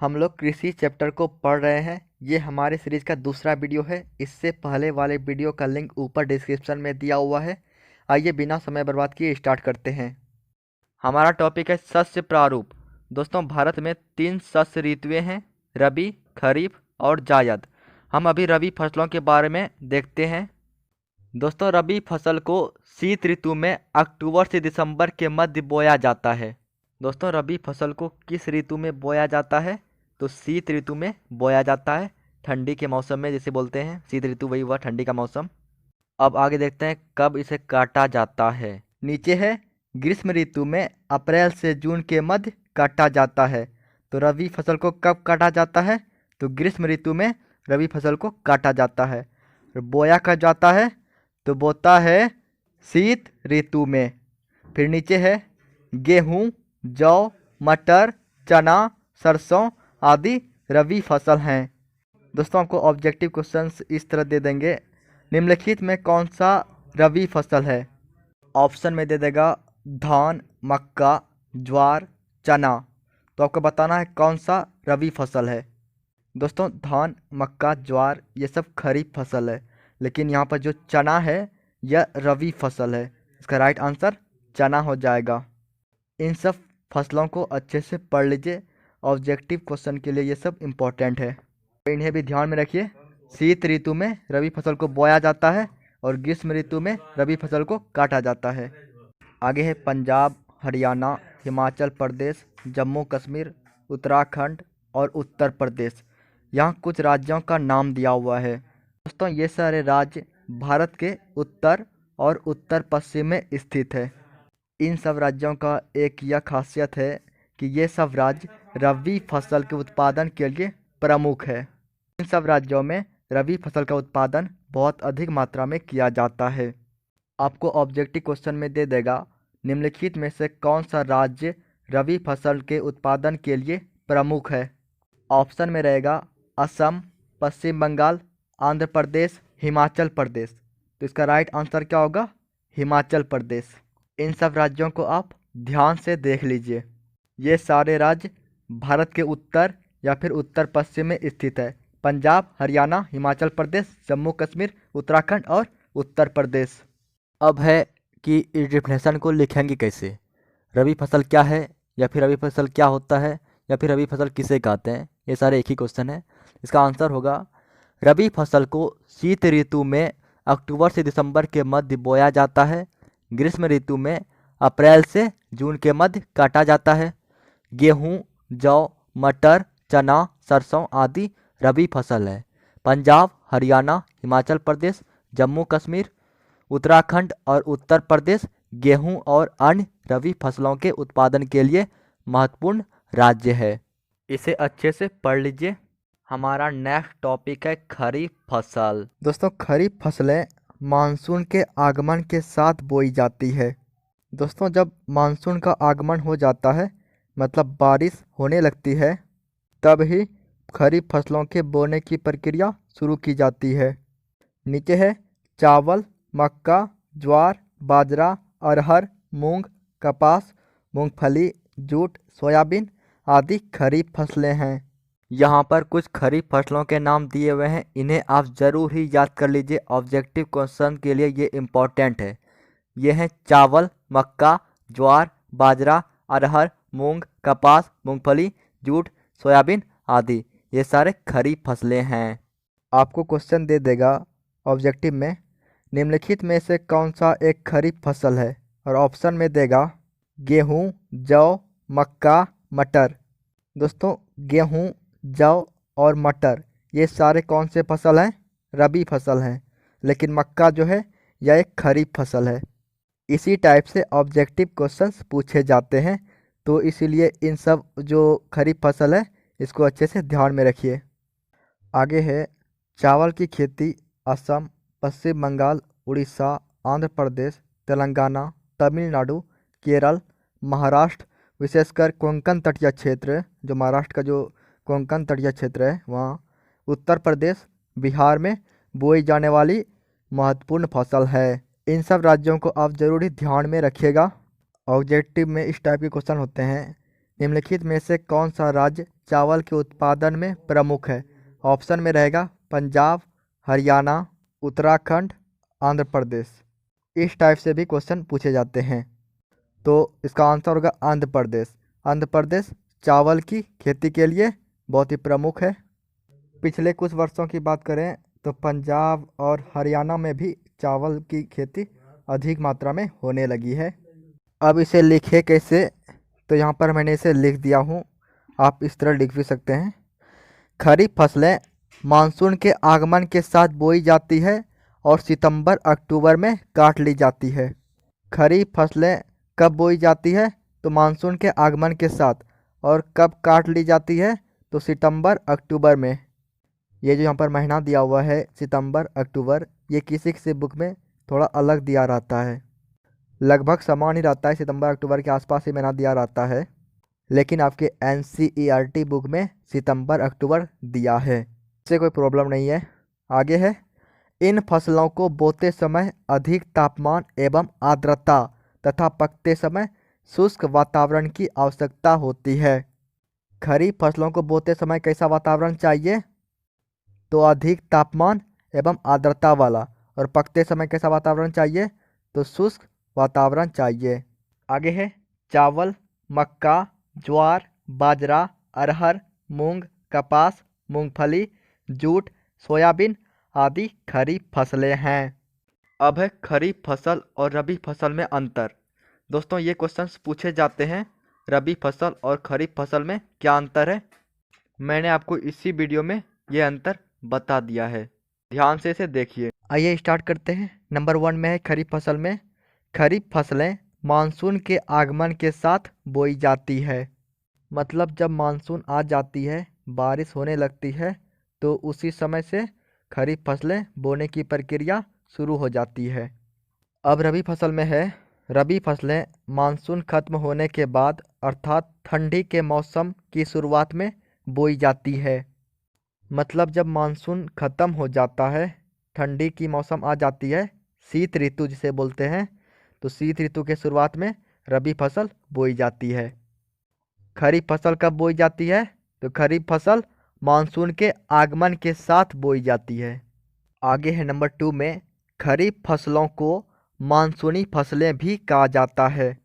हम लोग कृषि चैप्टर को पढ़ रहे हैं। ये हमारे सीरीज का दूसरा वीडियो है। इससे पहले वाले वीडियो का लिंक ऊपर डिस्क्रिप्शन में दिया हुआ है। आइए बिना समय बर्बाद किए स्टार्ट करते हैं। हमारा टॉपिक है शस्य प्रारूप। दोस्तों, भारत में 3 शस्य ऋतुएं हैं, रबी, खरीफ और जायद। हम अभी रबी फसलों के बारे में देखते हैं। दोस्तों, रबी फसल को शीत ऋतु में अक्टूबर से दिसंबर के मध्य बोया जाता है। दोस्तों, रबी फसल को किस ऋतु में बोया जाता है? तो शीत ऋतु में बोया जाता है, ठंडी के मौसम में, जिसे बोलते हैं शीत ऋतु, वही हुआ ठंडी का मौसम। अब आगे देखते हैं कब इसे काटा जाता है। नीचे है ग्रीष्म ऋतु में अप्रैल से जून के मध्य काटा जाता है। तो रबी फसल को कब काटा जाता है? तो ग्रीष्म ऋतु में रबी फसल को काटा जाता है। बोया कब जाता है? तो बोता है शीत ऋतु में। फिर नीचे है गेहूँ, जौ, मटर, चना, सरसों आदि रबी फसल हैं। दोस्तों, आपको ऑब्जेक्टिव क्वेश्चंस इस तरह दे देंगे, निम्नलिखित में कौन सा रबी फसल है? ऑप्शन में दे देगा धान, मक्का, ज्वार, चना। तो आपको बताना है कौन सा रबी फसल है। दोस्तों, धान, मक्का, ज्वार ये सब खरीफ फसल है, लेकिन यहाँ पर जो चना है यह रबी फसल है। इसका राइट आंसर चना हो जाएगा। इन सब फसलों को अच्छे से पढ़ लीजिए, ऑब्जेक्टिव क्वेश्चन के लिए ये सब इम्पोर्टेंट है, तो इन्हें भी ध्यान में रखिए। शीत ऋतु में रबी फसल को बोया जाता है और ग्रीष्म ऋतु में रबी फसल को काटा जाता है। आगे है पंजाब, हरियाणा, हिमाचल प्रदेश, जम्मू कश्मीर, उत्तराखंड और उत्तर प्रदेश। यहाँ कुछ राज्यों का नाम दिया हुआ है। दोस्तों, ये सारे राज्य भारत के उत्तर और उत्तर पश्चिम में स्थित है। इन सब राज्यों का एक यह खासियत है कि ये सब राज्य रबी फसल के उत्पादन के लिए प्रमुख है। इन सब राज्यों में रबी फसल का उत्पादन बहुत अधिक मात्रा में किया जाता है। आपको ऑब्जेक्टिव क्वेश्चन में दे देगा निम्नलिखित में से कौन सा राज्य रबी फसल के उत्पादन के लिए प्रमुख है। ऑप्शन में रहेगा असम, पश्चिम बंगाल, आंध्र प्रदेश, हिमाचल प्रदेश। तो इसका राइट आंसर क्या होगा? हिमाचल प्रदेश। इन सब राज्यों को आप ध्यान से देख लीजिए। ये सारे राज्य भारत के उत्तर या फिर उत्तर पश्चिम में स्थित है। पंजाब, हरियाणा, हिमाचल प्रदेश, जम्मू कश्मीर, उत्तराखंड और उत्तर प्रदेश। अब है कि इस डिफिनेशन को लिखेंगे कैसे। रबी फसल क्या है, या फिर रबी फसल क्या होता है, या फिर रबी फसल किसे कहते हैं, ये सारे एक ही क्वेश्चन है। इसका आंसर होगा रबी फसल को शीत ऋतु में अक्टूबर से दिसंबर के मध्य बोया जाता है। ग्रीष्म ऋतु में अप्रैल से जून के मध्य काटा जाता है। गेहूँ, जौ, मटर, चना, सरसों आदि रबी फसल है। पंजाब, हरियाणा, हिमाचल प्रदेश, जम्मू कश्मीर, उत्तराखंड और उत्तर प्रदेश गेहूं और अन्य रबी फसलों के उत्पादन के लिए महत्वपूर्ण राज्य है। इसे अच्छे से पढ़ लीजिए। हमारा नेक्स्ट टॉपिक है खरीफ फसल। दोस्तों, खरीफ फसलें मानसून के आगमन के साथ बोई जाती है। दोस्तों, जब मानसून का आगमन हो जाता है, मतलब बारिश होने लगती है, तब ही खरीफ फसलों के बोने की प्रक्रिया शुरू की जाती है। नीचे है चावल, मक्का, ज्वार, बाजरा, अरहर, मूंग, कपास, मूंगफली, जूट, सोयाबीन आदि खरीफ फसलें हैं। यहाँ पर कुछ खरीफ फसलों के नाम दिए हुए हैं, इन्हें आप ज़रूर ही याद कर लीजिए, ऑब्जेक्टिव क्वेश्चन के लिए ये इम्पोर्टेंट है। ये हैं चावल, मक्का, ज्वार, बाजरा, अरहर, मूंग, कपास, मूंगफली, जूट, सोयाबीन आदि। ये सारे खरीफ फसलें हैं। आपको क्वेश्चन दे देगा ऑब्जेक्टिव में निम्नलिखित में से कौन सा एक खरीफ फसल है, और ऑप्शन में देगा गेहूँ, जौ, मक्का, मटर। दोस्तों, गेहूँ, जौ और मटर ये सारे कौन से फसल हैं? रबी फसल हैं। लेकिन मक्का जो है यह एक खरीफ फसल है। इसी टाइप से ऑब्जेक्टिव क्वेश्चंस पूछे जाते हैं, तो इसीलिए इन सब जो खरीफ फसल है इसको अच्छे से ध्यान में रखिए। आगे है चावल की खेती असम, पश्चिम बंगाल, उड़ीसा, आंध्र प्रदेश, तेलंगाना, तमिलनाडु, केरल, महाराष्ट्र, विशेषकर कोंकण तटीय क्षेत्र, जो महाराष्ट्र का जो कोंकण तटीय क्षेत्र है वहाँ, उत्तर प्रदेश, बिहार में बोई जाने वाली महत्वपूर्ण फसल है। इन सब राज्यों को आप ज़रूरी ध्यान में रखिएगा। ऑब्जेक्टिव में इस टाइप के क्वेश्चन होते हैं, निम्नलिखित में से कौन सा राज्य चावल के उत्पादन में प्रमुख है? ऑप्शन में रहेगा पंजाब, हरियाणा, उत्तराखंड, आंध्र प्रदेश। इस टाइप से भी क्वेश्चन पूछे जाते हैं। तो इसका आंसर होगा आंध्र प्रदेश। आंध्र प्रदेश चावल की खेती के लिए बहुत ही प्रमुख है। पिछले कुछ वर्षों की बात करें तो पंजाब और हरियाणा में भी चावल की खेती अधिक मात्रा में होने लगी है। अब इसे लिखे कैसे? तो यहाँ पर मैंने इसे लिख दिया हूँ, आप इस तरह लिख भी सकते हैं। खरीफ फसलें मानसून के आगमन के साथ बोई जाती है और सितंबर अक्टूबर में काट ली जाती है। खरीफ फसलें कब बोई जाती है? तो मानसून के आगमन के साथ। और कब काट ली जाती है? तो सितंबर अक्टूबर में। ये जो यहाँ पर महीना दिया हुआ है सितंबर अक्टूबर, ये किसी किसी बुक में थोड़ा अलग दिया रहता है, लगभग समान ही रहता है, सितंबर अक्टूबर के आसपास ही महीना दिया रहता है, लेकिन आपके NCERT बुक में सितंबर अक्टूबर दिया है, इससे कोई प्रॉब्लम नहीं है। आगे है, इन फसलों को बोते समय अधिक तापमान एवं आर्द्रता तथा पकते समय शुष्क वातावरण की आवश्यकता होती है। खरीफ फसलों को बोते समय कैसा वातावरण चाहिए? तो अधिक तापमान एवं आर्द्रता वाला। और पकते समय कैसा वातावरण चाहिए? तो शुष्क वातावरण चाहिए। आगे है, चावल, मक्का, ज्वार, बाजरा, अरहर, मूंग, कपास, मूंगफली, जूट, सोयाबीन आदि खरीफ फसलें हैं। अब है खरीफ फसल और रबी फसल में अंतर। दोस्तों ये क्वेश्चंस पूछे जाते हैं, रबी फसल और खरीफ फसल में क्या अंतर है? मैंने आपको इसी वीडियो में ये अंतर बता दिया है, ध्यान से इसे देखिए। आइए स्टार्ट करते हैं। नंबर 1 में है खरीफ फसल में, खरीफ फसलें मानसून के आगमन के साथ बोई जाती है। मतलब जब मानसून आ जाती है, बारिश होने लगती है, तो उसी समय से खरीफ फसलें बोने की प्रक्रिया शुरू हो जाती है। अब रबी फसल में है, रबी फसलें मानसून खत्म होने के बाद अर्थात ठंडी के मौसम की शुरुआत में बोई जाती है। मतलब जब मानसून खत्म हो जाता है, ठंडी की मौसम आ जाती है, शीत ऋतु जिसे बोलते हैं, तो शीत ऋतु के शुरुआत में रबी फसल बोई जाती है। खरीफ फसल कब बोई जाती है? तो खरीफ फसल मानसून के आगमन के साथ बोई जाती है। आगे है नंबर 2 में, खरीफ फसलों को मानसूनी फसलें भी कहा जाता है।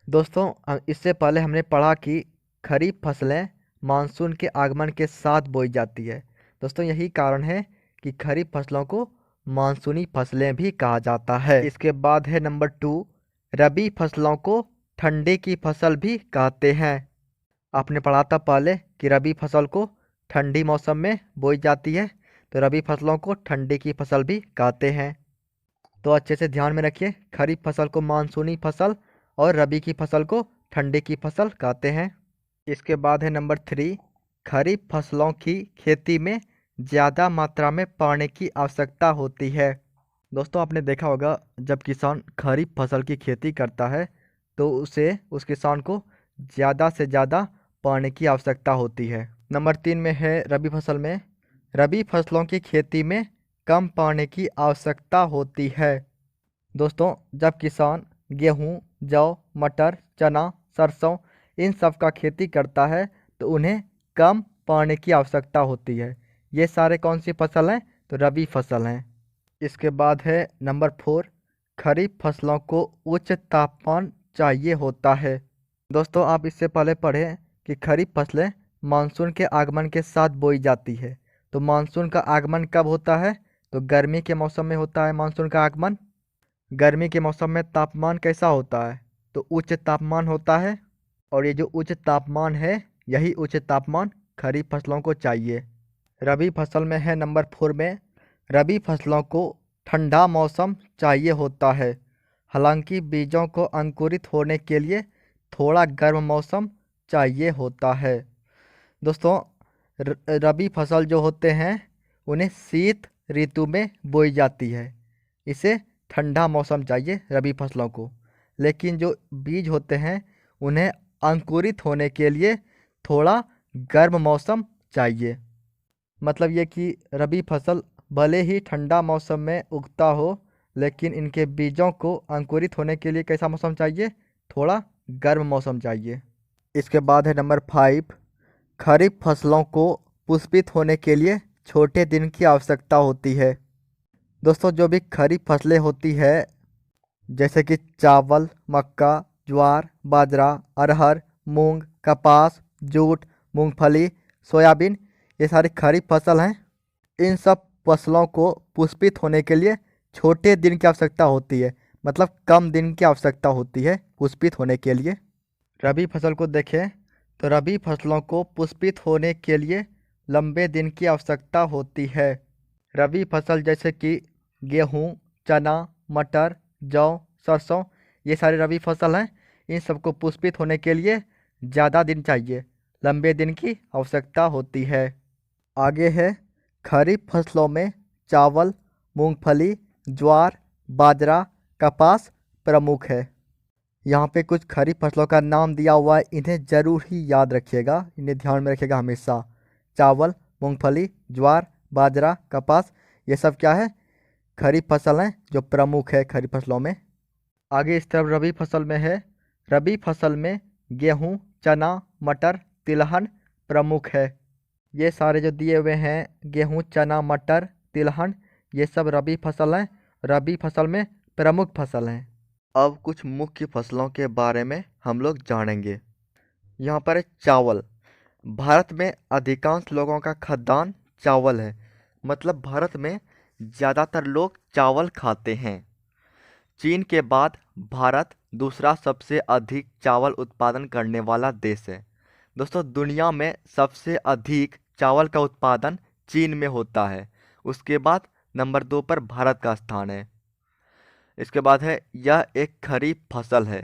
दोस्तों इससे पहले हमने पढ़ा कि खरीफ फसलें मानसून के आगमन के साथ बोई जाती है। दोस्तों यही कारण है कि खरीफ फसलों को मानसूनी फसलें भी कहा जाता है। इसके बाद है नंबर 2, रबी फसलों को ठंडी की फसल भी कहते हैं। आपने पढ़ा था पहले कि रबी फसल को ठंडी मौसम में बोई जाती है, तो रबी फसलों को ठंडी की फसल भी कहते हैं। तो अच्छे से ध्यान में रखिए, खरीफ फसल को मानसूनी फसल और रबी की फसल को ठंडी की फसल कहते हैं। इसके बाद है नंबर 3, खरीफ फसलों की खेती में ज़्यादा मात्रा में पानी की आवश्यकता होती है। दोस्तों आपने देखा होगा जब किसान खरीफ फसल की खेती करता है तो उस किसान को ज़्यादा से ज़्यादा पानी की आवश्यकता होती है। नंबर 3 में है रबी फसल में, रबी फसलों की खेती में कम पानी की आवश्यकता होती है। दोस्तों जब किसान गेहूँ, जौ, मटर, चना, सरसों इन सब का खेती करता है तो उन्हें कम पानी की आवश्यकता होती है। ये सारे कौन सी फसल हैं? तो रबी फसल हैं। इसके बाद है नंबर 4, खरीफ फसलों को उच्च तापमान चाहिए होता है। दोस्तों आप इससे पहले पढ़े कि खरीफ फसलें मानसून के आगमन के साथ बोई जाती है। तो मानसून का आगमन कब होता है? तो गर्मी के मौसम में होता है मानसून का आगमन। गर्मी के मौसम में तापमान कैसा होता है? तो उच्च तापमान होता है। और ये जो उच्च तापमान है, यही उच्च तापमान खरीफ फसलों को चाहिए। रबी फसल में है नंबर 4 में, रबी फसलों को ठंडा मौसम चाहिए होता है। हालांकि बीजों को अंकुरित होने के लिए थोड़ा गर्म मौसम चाहिए होता है। दोस्तों रबी फसल जो होते हैं उन्हें शीत ऋतु में बोई जाती है, इसे ठंडा मौसम चाहिए रबी फसलों को। लेकिन जो बीज होते हैं उन्हें अंकुरित होने के लिए थोड़ा गर्म मौसम चाहिए। मतलब ये कि रबी फसल भले ही ठंडा मौसम में उगता हो, लेकिन इनके बीजों को अंकुरित होने के लिए कैसा मौसम चाहिए? थोड़ा गर्म मौसम चाहिए। इसके बाद है नंबर 5, खरीफ फसलों को पुष्पित होने के लिए छोटे दिन की आवश्यकता होती है। दोस्तों जो भी खरीफ फसलें होती है जैसे कि चावल, मक्का, ज्वार, बाजरा, अरहर, मूंग, कपास, जूट, मूंगफली, सोयाबीन, ये सारी खरीफ फसल हैं। इन सब फसलों को पुष्पित होने के लिए छोटे दिन की आवश्यकता होती है, मतलब कम दिन की आवश्यकता होती है पुष्पित होने के लिए। रबी फसल को देखें तो रबी फसलों को पुष्पित होने के लिए लंबे दिन की आवश्यकता होती है। रबी फसल जैसे कि गेहूँ, चना, मटर, जौ, सरसों, ये सारी रबी फसल हैं। इन सबको पुष्पित होने के लिए ज़्यादा दिन चाहिए, लंबे दिन की आवश्यकता होती है। आगे है खरीफ फसलों में चावल, मूंगफली, ज्वार, बाजरा, कपास प्रमुख है। यहाँ पे कुछ खरीफ फसलों का नाम दिया हुआ है, इन्हें ज़रूर ही याद रखिएगा, इन्हें ध्यान में रखिएगा हमेशा। चावल, मूंगफली, ज्वार, बाजरा, कपास, ये सब क्या है, खरीफ फसल हैं जो प्रमुख है खरीफ फसलों में। आगे इस तरफ रबी फसल में है। रबी फसल में गेहूँ, चना, मटर, तिलहन प्रमुख है। ये सारे जो दिए हुए हैं गेहूँ, चना, मटर, तिलहन, ये सब रबी फसल हैं, रबी फसल में प्रमुख फसल हैं। अब कुछ मुख्य फसलों के बारे में हम लोग जानेंगे। यहाँ पर है चावल। भारत में अधिकांश लोगों का खाद्यान्न चावल है, मतलब भारत में ज़्यादातर लोग चावल खाते हैं। चीन के बाद भारत दूसरा सबसे अधिक चावल उत्पादन करने वाला देश है। दोस्तों दुनिया में सबसे अधिक चावल का उत्पादन चीन में होता है, उसके बाद नंबर 2 पर भारत का स्थान है। इसके बाद है यह एक खरीफ फसल है।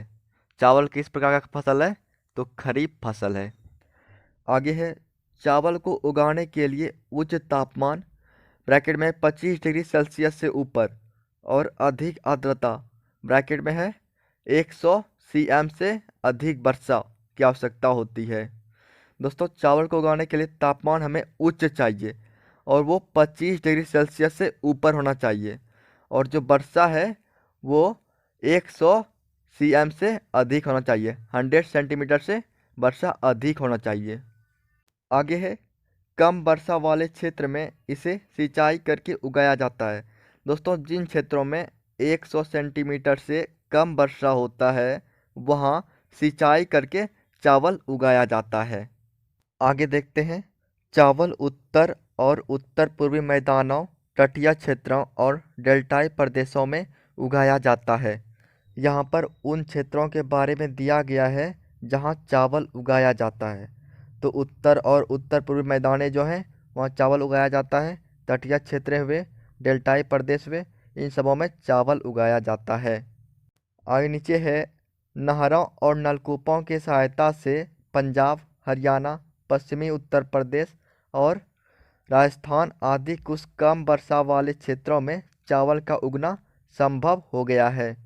चावल किस प्रकार का फसल है, तो खरीफ फसल है। आगे है चावल को उगाने के लिए उच्च तापमान ब्रैकेट में 25 डिग्री सेल्सियस से ऊपर और अधिक आर्द्रता ब्रैकेट में है 100 cm से अधिक वर्षा की आवश्यकता होती है। दोस्तों चावल को उगाने के लिए तापमान हमें उच्च चाहिए और वो 25 डिग्री सेल्सियस से ऊपर होना चाहिए, और जो वर्षा है वो 100 cm से अधिक होना चाहिए, 100 सेंटीमीटर से वर्षा अधिक होना चाहिए। आगे है कम वर्षा वाले क्षेत्र में इसे सिंचाई करके उगाया जाता है। दोस्तों जिन क्षेत्रों में 100 सेंटीमीटर से कम वर्षा होता है वहाँ सिंचाई करके चावल उगाया जाता है। आगे देखते हैं चावल उत्तर और उत्तर पूर्वी मैदानों, तटीय क्षेत्रों और डेल्टाई प्रदेशों में उगाया जाता है। यहाँ पर उन क्षेत्रों के बारे में दिया गया है जहाँ चावल उगाया जाता है। तो उत्तर और उत्तर पूर्वी मैदाने जो हैं वहाँ चावल उगाया जाता है। तटीय क्षेत्र हुए, डेल्टाई प्रदेश हुए, इन सबों में चावल उगाया जाता है। आगे नीचे है नहरों और नलकूपों की सहायता से पंजाब, हरियाणा, पश्चिमी उत्तर प्रदेश और राजस्थान आदि कुछ कम वर्षा वाले क्षेत्रों में चावल का उगना संभव हो गया है।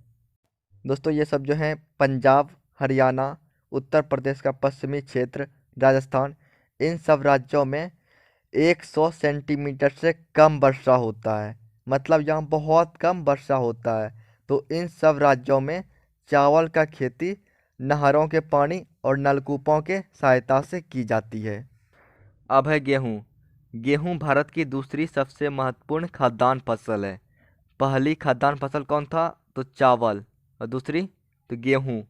दोस्तों ये सब जो हैं पंजाब, हरियाणा, उत्तर प्रदेश का पश्चिमी क्षेत्र, राजस्थान, इन सब राज्यों में 100 सेंटीमीटर से कम वर्षा होता है, मतलब यहाँ बहुत कम वर्षा होता है। तो इन सब राज्यों में चावल का खेती नहरों के पानी और नलकूपों के सहायता से की जाती है। अब है गेहूँ। गेहूँ भारत की दूसरी सबसे महत्वपूर्ण खाद्यान्न फसल है। पहली खाद्यान्न फसल कौन था, तो चावल, और दूसरी तो गेहूँ।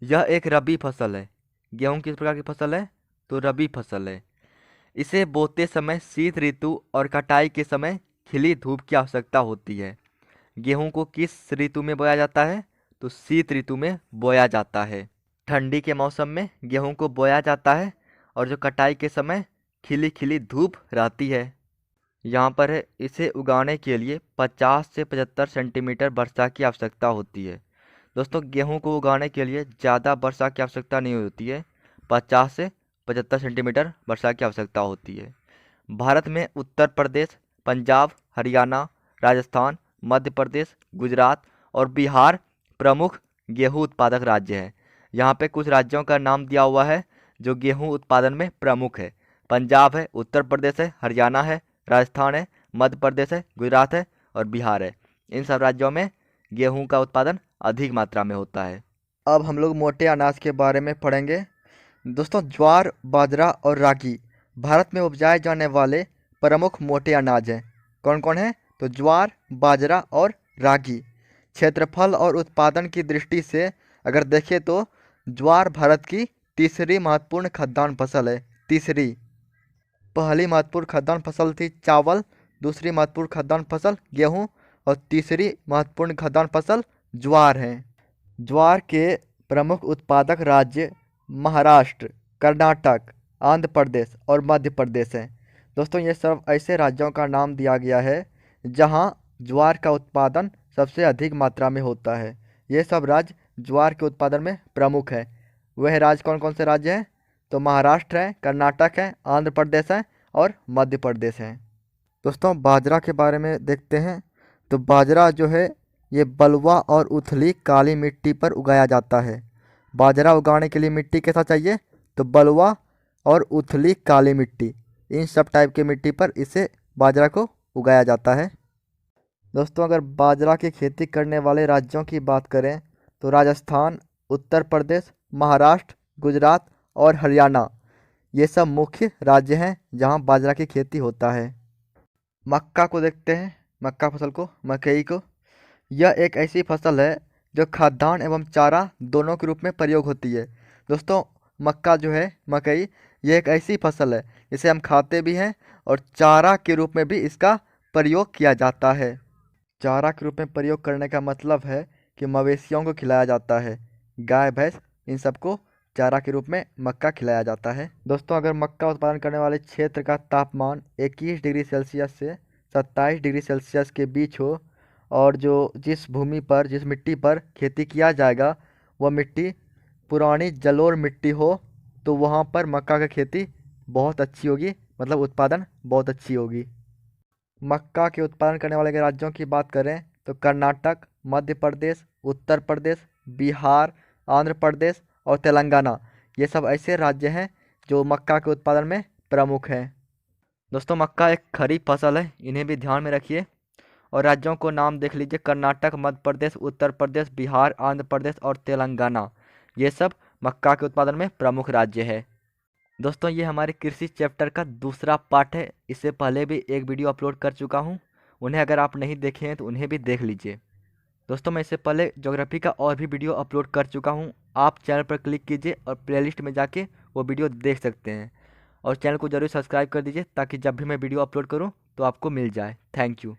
यह एक रबी फसल है। गेहूँ किस प्रकार की फसल है, तो रबी फसल है। इसे बोते समय शीत ऋतु और कटाई के समय खिली धूप की आवश्यकता होती है। गेहूं को किस ऋतु में बोया जाता है, तो शीत ऋतु में बोया जाता है। ठंडी के मौसम में गेहूं को बोया जाता है और जो कटाई के समय खिली खिली धूप रहती है। यहाँ पर है इसे उगाने के लिए 50 से 75 सेंटीमीटर वर्षा की आवश्यकता होती है। दोस्तों गेहूं को उगाने के लिए ज़्यादा वर्षा की आवश्यकता नहीं होती है, 50 से 75 सेंटीमीटर वर्षा की आवश्यकता होती है। भारत में उत्तर प्रदेश, पंजाब, हरियाणा, राजस्थान, मध्य प्रदेश, गुजरात और बिहार प्रमुख गेहूं उत्पादक राज्य हैं। यहाँ पे कुछ राज्यों का नाम दिया हुआ है जो गेहूं उत्पादन में प्रमुख है। पंजाब है, उत्तर प्रदेश है, हरियाणा है, राजस्थान है, मध्य प्रदेश है, गुजरात है और बिहार है। इन सब राज्यों में गेहूं का उत्पादन अधिक मात्रा में होता है। अब हम लोग मोटे अनाज के बारे में पढ़ेंगे। दोस्तों ज्वार, बाजरा और रागी भारत में उपजाए जाने वाले प्रमुख मोटे अनाज हैं। कौन कौन है? तो ज्वार, बाजरा और रागी। क्षेत्रफल और उत्पादन की दृष्टि से अगर देखें तो ज्वार भारत की तीसरी महत्वपूर्ण खाद्यान्न फसल है। तीसरी। पहली महत्वपूर्ण खाद्यान्न फसल थी चावल, दूसरी महत्वपूर्ण खाद्यान्न फसल गेहूं और तीसरी महत्वपूर्ण खाद्यान्न फसल ज्वार है। ज्वार के प्रमुख उत्पादक राज्य महाराष्ट्र, कर्नाटक, आंध्र प्रदेश और मध्य प्रदेश हैं। दोस्तों ये सब ऐसे राज्यों का नाम दिया गया है जहां ज्वार का उत्पादन सबसे अधिक मात्रा में होता है। ये सब राज्य ज्वार के उत्पादन में प्रमुख है। वह राज्य कौन कौन से राज्य हैं? तो महाराष्ट्र है, कर्नाटक है, आंध्र प्रदेश है और मध्य प्रदेश है। दोस्तों बाजरा के बारे में देखते हैं। तो बाजरा जो है ये बलुआ और उथली काली मिट्टी पर उगाया जाता है। बाजरा उगाने के लिए मिट्टी कैसा चाहिए? तो बलुआ और उथली काली मिट्टी, इन सब टाइप के मिट्टी पर इसे बाजरा को उगाया जाता है। दोस्तों अगर बाजरा की खेती करने वाले राज्यों की बात करें तो राजस्थान, उत्तर प्रदेश, महाराष्ट्र, गुजरात और हरियाणा ये सब मुख्य राज्य हैं जहां बाजरा की खेती होता है। मक्का को देखते हैं, मक्का फसल को, मकई को। यह एक ऐसी फसल है जो खाद्यान्न एवं चारा दोनों के रूप में प्रयोग होती है। दोस्तों मक्का जो है, मकई, ये एक ऐसी फसल है जिसे हम खाते भी हैं और चारा के रूप में भी इसका प्रयोग किया जाता है। चारा के रूप में प्रयोग करने का मतलब है कि मवेशियों को खिलाया जाता है, गाय भैंस इन सबको चारा के रूप में मक्का खिलाया जाता है। दोस्तों अगर मक्का उत्पादन करने वाले क्षेत्र का तापमान 21 डिग्री सेल्सियस से 27 डिग्री सेल्सियस के बीच हो और जिस भूमि पर, जिस मिट्टी पर खेती किया जाएगा वह मिट्टी पुरानी जलोढ़ मिट्टी हो तो वहाँ पर मक्का की खेती बहुत अच्छी होगी, मतलब उत्पादन बहुत अच्छी होगी। मक्का के उत्पादन करने वाले के राज्यों की बात करें तो कर्नाटक, मध्य प्रदेश, उत्तर प्रदेश, बिहार, आंध्र प्रदेश और तेलंगाना ये सब ऐसे राज्य हैं जो मक्का के उत्पादन में प्रमुख हैं। दोस्तों मक्का एक खरीफ फसल है, इन्हें भी ध्यान में रखिए। और राज्यों को नाम देख लीजिए, कर्नाटक, मध्य प्रदेश, उत्तर प्रदेश, बिहार, आंध्र प्रदेश और तेलंगाना ये सब मक्का के उत्पादन में प्रमुख राज्य है। दोस्तों ये हमारे कृषि चैप्टर का दूसरा पार्ट है। इससे पहले भी एक वीडियो अपलोड कर चुका हूँ, उन्हें अगर आप नहीं देखे हैं तो उन्हें भी देख लीजिए। दोस्तों मैं इससे पहले ज्योग्राफी का और भी वीडियो अपलोड कर चुका हूँ, आप चैनल पर क्लिक कीजिए और प्लेलिस्ट में जाके वो वीडियो देख सकते हैं। और चैनल को जरूर सब्सक्राइब कर दीजिए ताकि जब भी मैं वीडियो अपलोड करूँ तो आपको मिल जाए। Thank you.